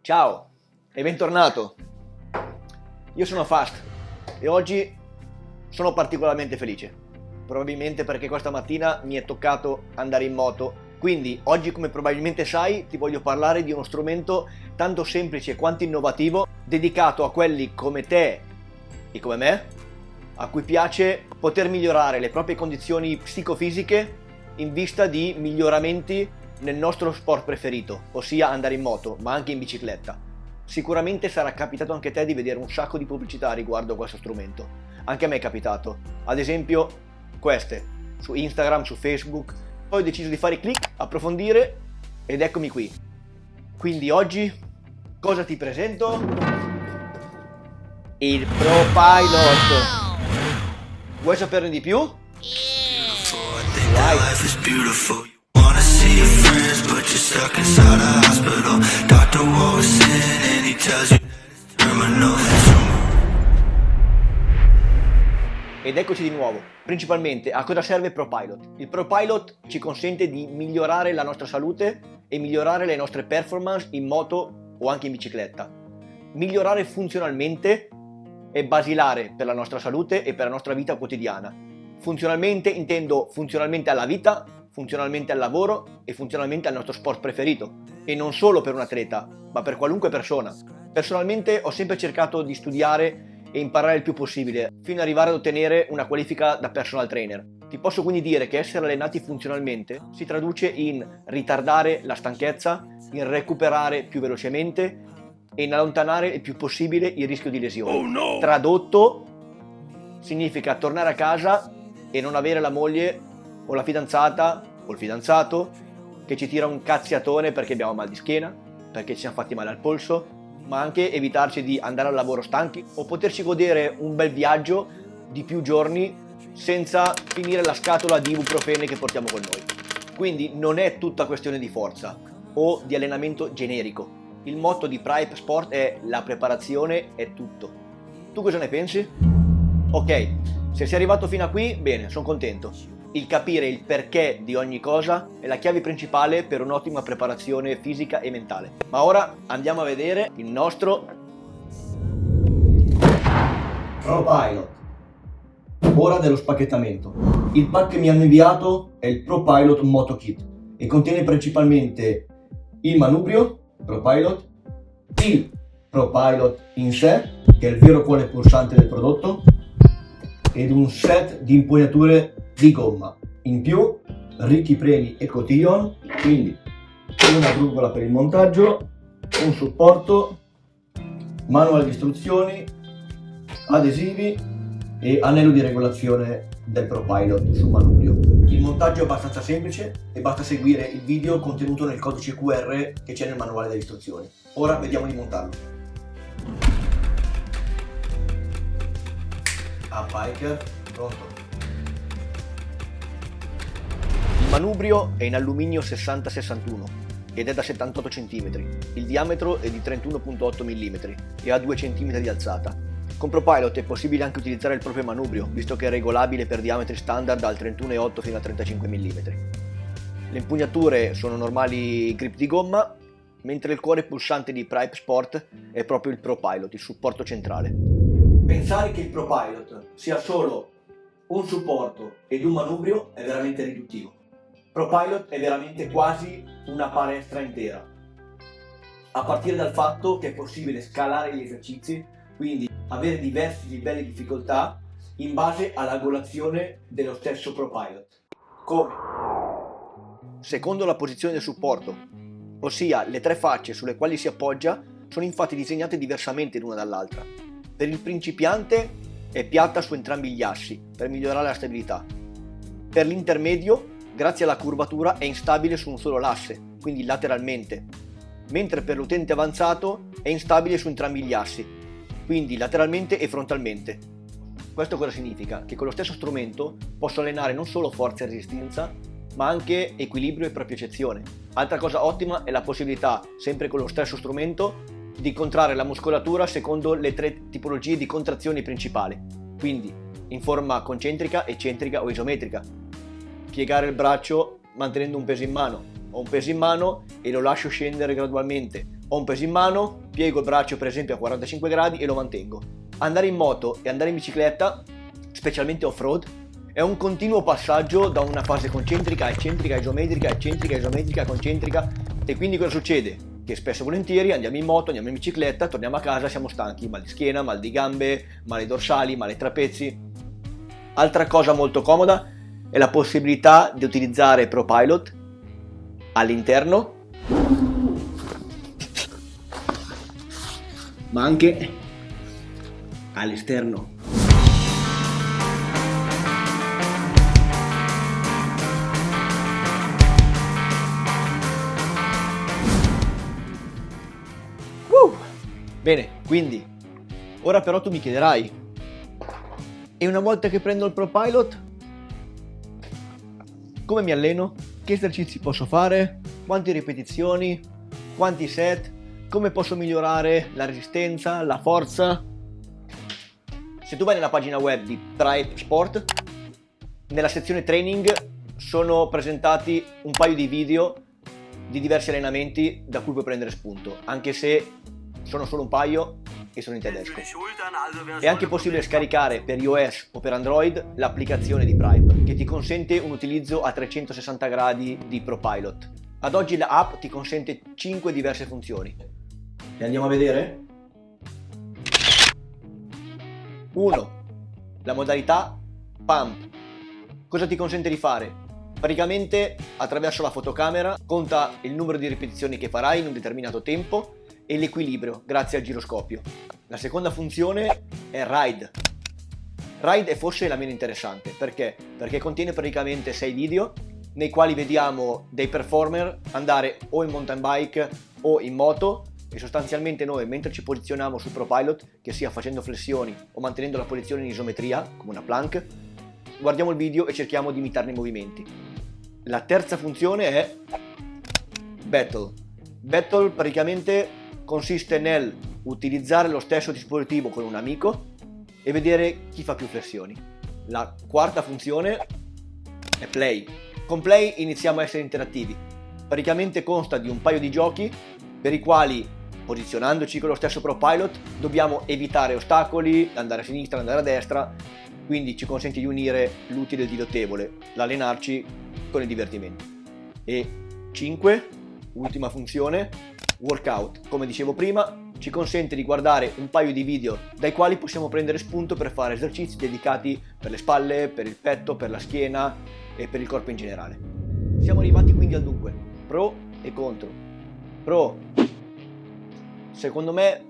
Ciao e bentornato. Io sono Fast e oggi sono particolarmente felice, probabilmente perché questa mattina mi è toccato andare in moto. Quindi oggi, come probabilmente sai, ti voglio parlare di uno strumento tanto semplice quanto innovativo, dedicato a quelli come te e come me, a cui piace poter migliorare le proprie condizioni psicofisiche in vista di miglioramenti nel nostro sport preferito, ossia andare in moto, ma anche in bicicletta. Sicuramente sarà capitato anche a te di vedere un sacco di pubblicità riguardo a questo strumento. Anche a me è capitato, ad esempio queste, su Instagram, su Facebook. Poi ho deciso di fare click, approfondire ed eccomi qui. Quindi oggi cosa ti presento? Il ProPilot. Vuoi saperne di più? Vai. Ed eccoci di nuovo. Principalmente a cosa serve il ProPilot? Il ProPilot ci consente di migliorare la nostra salute e migliorare le nostre performance in moto o anche in bicicletta. Migliorare funzionalmente è basilare per la nostra salute e per la nostra vita quotidiana. Funzionalmente intendo funzionalmente alla vita, funzionalmente al lavoro e funzionalmente al nostro sport preferito. E non solo per un atleta, ma per qualunque persona. Personalmente ho sempre cercato di studiare e imparare il più possibile, fino ad arrivare ad ottenere una qualifica da personal trainer. Ti posso quindi dire che essere allenati funzionalmente si traduce in ritardare la stanchezza, in recuperare più velocemente e in allontanare il più possibile il rischio di lesioni. Oh no! Tradotto, significa tornare a casa e non avere la moglie o la fidanzata o il fidanzato che ci tira un cazziatone perché abbiamo mal di schiena, perché ci siamo fatti male al polso, ma anche evitarci di andare al lavoro stanchi o poterci godere un bel viaggio di più giorni senza finire la scatola di ibuprofene che portiamo con noi. Quindi non è tutta questione di forza o di allenamento generico. Il motto di Prime Sport è: la preparazione è tutto. Tu cosa ne pensi? Ok, se sei arrivato fino a qui, bene, sono contento. Il capire il perché di ogni cosa è la chiave principale per un'ottima preparazione fisica e mentale. Ma ora andiamo a vedere il nostro ProPilot. Ora dello spacchettamento. Il pack che mi hanno inviato è il ProPilot Moto Kit e contiene principalmente il manubrio ProPilot, il ProPilot in sé, che è il vero cuore pulsante del prodotto, ed un set di impugnature di gomma. In più, ricchi premi e cotillon, quindi una brugola per il montaggio, un supporto, manuale di istruzioni, adesivi e anello di regolazione del ProPilot sul manubrio. Il montaggio è abbastanza semplice e basta seguire il video contenuto nel codice QR che c'è nel manuale delle istruzioni. Ora vediamo di montarlo. A biker pronto. Il manubrio è in alluminio 60-61 ed è da 78 cm. Il diametro è di 31,8 mm e ha 2 cm di alzata. Con ProPilot è possibile anche utilizzare il proprio manubrio, visto che è regolabile per diametri standard dal 31,8 fino a 35 mm. Le impugnature sono normali grip di gomma, mentre il cuore pulsante di Prime Sport è proprio il ProPilot, il supporto centrale. Pensare che il ProPilot sia solo un supporto ed un manubrio è veramente riduttivo. ProPilot è veramente quasi una palestra intera, a partire dal fatto che è possibile scalare gli esercizi, quindi avere diversi livelli di difficoltà in base all'angolazione dello stesso ProPilot. Come? Secondo la posizione del supporto, ossia le 3 facce sulle quali si appoggia sono infatti disegnate diversamente l'una dall'altra. Per il principiante è piatta su entrambi gli assi per migliorare la stabilità. Per l'intermedio, grazie alla curvatura, è instabile su un solo l'asse, quindi lateralmente, mentre per l'utente avanzato è instabile su entrambi gli assi, quindi lateralmente e frontalmente. Questo cosa significa? Che con lo stesso strumento posso allenare non solo forza e resistenza, ma anche equilibrio e propriocezione. Altra cosa ottima è la possibilità, sempre con lo stesso strumento, di contrarre la muscolatura secondo le 3 tipologie di contrazioni principali, quindi in forma concentrica, eccentrica o isometrica. Piegare il braccio mantenendo un peso in mano, ho un peso in mano e lo lascio scendere gradualmente, Ho un peso in mano, piego il braccio per esempio a 45 gradi e lo mantengo. Andare in moto e andare in bicicletta, specialmente off-road, è un continuo passaggio da una fase concentrica, eccentrica, geometrica, eccentrica, geometrica, concentrica. E quindi cosa succede? Che spesso e volentieri andiamo in moto, andiamo in bicicletta, torniamo a casa, siamo stanchi, mal di schiena, mal di gambe, male dorsali, male trapezi. Altra cosa molto comoda è la possibilità di utilizzare ProPilot all'interno, ma anche all'esterno. Bene, quindi, ora però tu mi chiederai, e una volta che prendo il ProPilot, come mi alleno? Che esercizi posso fare? Quante ripetizioni? Quanti set? Come posso migliorare la resistenza, la forza? Se tu vai nella pagina web di Tribe Sport, nella sezione training sono presentati un paio di video di diversi allenamenti da cui puoi prendere spunto, anche se sono solo un paio e sono in tedesco. È anche possibile scaricare per iOS o per Android l'applicazione di Pripe, che ti consente un utilizzo a 360 gradi di ProPilot. Ad oggi l'app ti consente 5 diverse funzioni. Le andiamo a vedere? 1. La modalità Pump. Cosa ti consente di fare? Praticamente attraverso la fotocamera conta il numero di ripetizioni che farai in un determinato tempo e l'equilibrio grazie al giroscopio. La seconda funzione è Ride. Ride è forse la meno interessante, perché? Perché contiene praticamente 6 video nei quali vediamo dei performer andare o in mountain bike o in moto, e sostanzialmente noi mentre ci posizioniamo sul ProPilot, che sia facendo flessioni o mantenendo la posizione in isometria come una plank, guardiamo il video e cerchiamo di imitarne i movimenti. La terza funzione è Battle. Battle praticamente consiste nel utilizzare lo stesso dispositivo con un amico e vedere chi fa più flessioni. La quarta funzione è Play. Con Play iniziamo a essere interattivi. Praticamente consta di un paio di giochi per i quali, posizionandoci con lo stesso ProPilot, dobbiamo evitare ostacoli, andare a sinistra, andare a destra, quindi ci consente di unire l'utile e il dilettevole, l'allenarci con il divertimento. E 5, ultima funzione, Workout. Come dicevo prima, ci consente di guardare un paio di video dai quali possiamo prendere spunto per fare esercizi dedicati per le spalle, per il petto, per la schiena e per il corpo in generale. Siamo arrivati quindi al dunque, pro e contro. Pro, secondo me,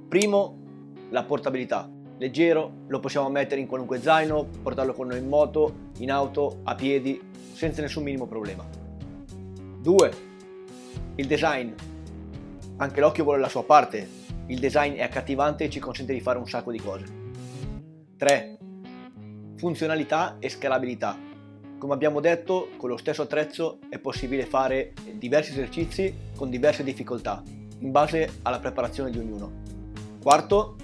primo, la portabilità. Leggero, lo possiamo mettere in qualunque zaino, portarlo con noi in moto, in auto, a piedi, senza nessun minimo problema. 2. Il design. Anche l'occhio vuole la sua parte, il design è accattivante e ci consente di fare un sacco di cose. 3. Funzionalità e scalabilità. Come abbiamo detto, con lo stesso attrezzo è possibile fare diversi esercizi con diverse difficoltà, in base alla preparazione di ognuno. 4.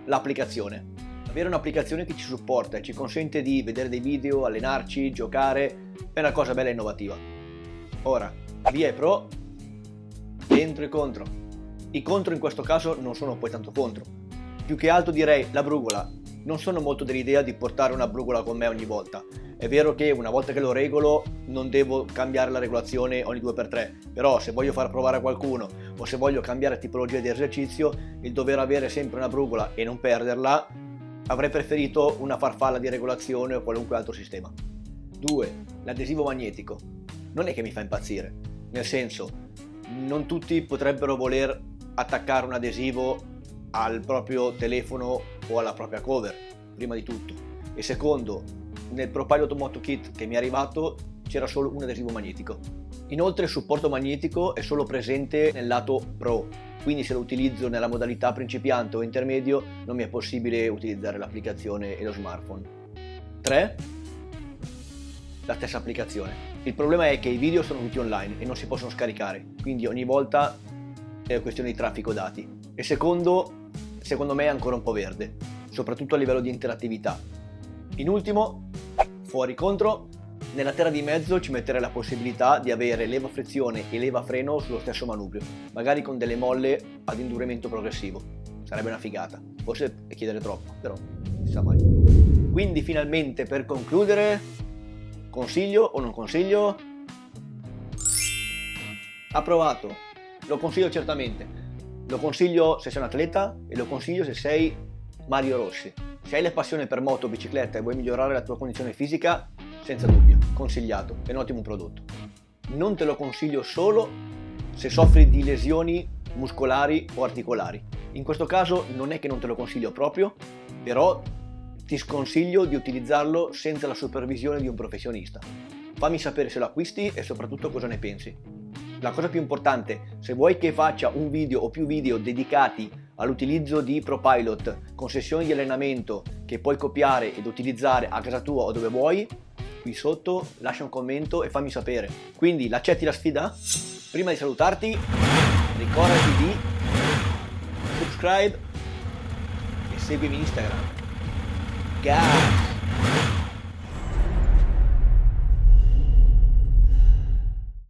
L'applicazione. Avere un'applicazione che ci supporta e ci consente di vedere dei video, allenarci, giocare, è una cosa bella e innovativa. Ora, via e pro, dentro e contro. I contro in questo caso non sono poi tanto contro. Più che altro direi la brugola. Non sono molto dell'idea di portare una brugola con me ogni volta. È vero che una volta che lo regolo non devo cambiare la regolazione ogni 2x3, però se voglio far provare a qualcuno o se voglio cambiare tipologia di esercizio, il dover avere sempre una brugola e non perderla, avrei preferito una farfalla di regolazione o qualunque altro sistema. 2. L'adesivo magnetico. Non è che mi fa impazzire, nel senso, non tutti potrebbero voler attaccare un adesivo al proprio telefono o alla propria cover, prima di tutto, e secondo, nel ProPilot Moto Kit che mi è arrivato c'era solo un adesivo magnetico. Inoltre il supporto magnetico è solo presente nel lato Pro, quindi se lo utilizzo nella modalità principiante o intermedio non mi è possibile utilizzare l'applicazione e lo smartphone. 3. La stessa applicazione. Il problema è che i video sono tutti online e non si possono scaricare, quindi ogni volta è questione di traffico dati. E secondo me è ancora un po' verde, soprattutto a livello di interattività. In ultimo, fuori contro, Nella terra di mezzo ci metterei la possibilità di avere leva frizione e leva freno sullo stesso manubrio, magari con delle molle ad indurimento progressivo. Sarebbe una figata, forse è chiedere troppo, però non si sa mai. Quindi finalmente, per concludere, consiglio o non consiglio? Approvato, lo consiglio certamente, lo consiglio se sei un atleta e lo consiglio se sei Mario Rossi. Se hai la passione per moto o bicicletta e vuoi migliorare la tua condizione fisica, senza dubbio, consigliato, è un ottimo prodotto. Non te lo consiglio solo se soffri di lesioni muscolari o articolari. In questo caso non è che non te lo consiglio proprio, però ti sconsiglio di utilizzarlo senza la supervisione di un professionista. Fammi sapere se lo acquisti e soprattutto cosa ne pensi. La cosa più importante, se vuoi che faccia un video o più video dedicati all'utilizzo di ProPilot con sessioni di allenamento che puoi copiare ed utilizzare a casa tua o dove vuoi, qui sotto lascia un commento e fammi sapere. Quindi l'accetti la sfida? Prima di salutarti, ricordati di subscribe e seguimi in Instagram. Gas!